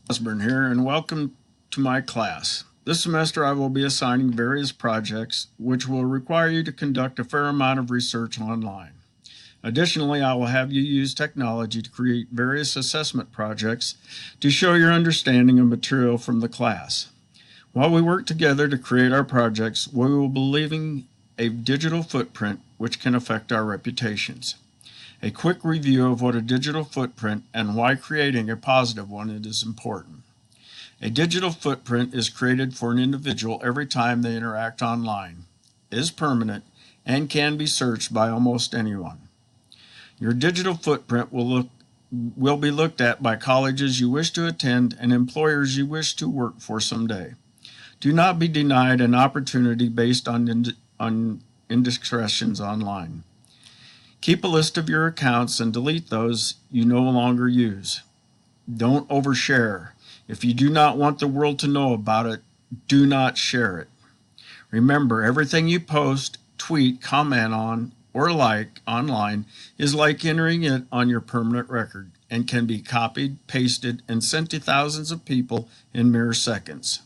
Osborne here, and welcome to my class. This semester I will be assigning various projects which will require you to conduct a fair amount of research online. Additionally, I will have you use technology to create various assessment projects to show your understanding of material from the class. While we work together to create our projects, we will be leaving a digital footprint which can affect our reputations. A quick review of what a digital footprint and why creating a positive one is important. A digital footprint is created for an individual every time they interact online, is permanent, and can be searched by almost anyone. Your digital footprint will be looked at by colleges you wish to attend and employers you wish to work for someday. Do not be denied an opportunity based on indiscretions online. Keep a list of your accounts and delete those you no longer use. Don't overshare. If you do not want the world to know about it, do not share it. Remember, everything you post, tweet, comment on, or like online is like entering it on your permanent record and can be copied, pasted, and sent to thousands of people in mere seconds.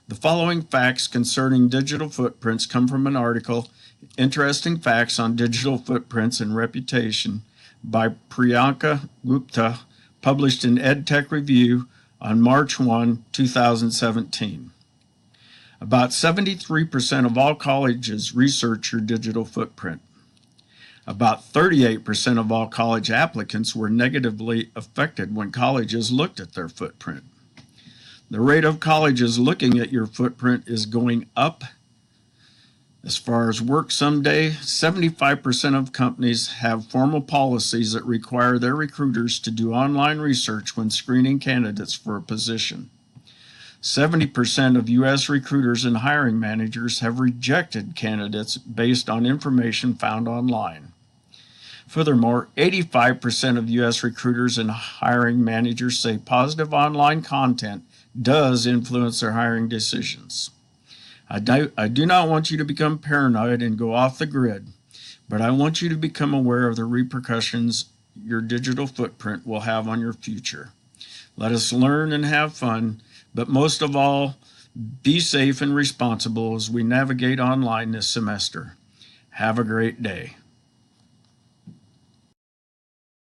The following facts concerning digital footprints come from an article, Interesting Facts on Digital Footprints and Reputation, by Priyanka Gupta, published in EdTech Review on March 1, 2017. About 73% of all colleges research your digital footprint. About 38% of all college applicants were negatively affected when colleges looked at their footprint. The rate of colleges looking at your footprint is going up. As far as work someday, 75% of companies have formal policies that require their recruiters to do online research when screening candidates for a position. 70% of U.S. recruiters and hiring managers have rejected candidates based on information found online. Furthermore, 85% of U.S. recruiters and hiring managers say positive online content does influence their hiring decisions. I do not want you to become paranoid and go off the grid, but I want you to become aware of the repercussions your digital footprint will have on your future. Let us learn and have fun, but most of all, be safe and responsible as we navigate online this semester. Have a great day.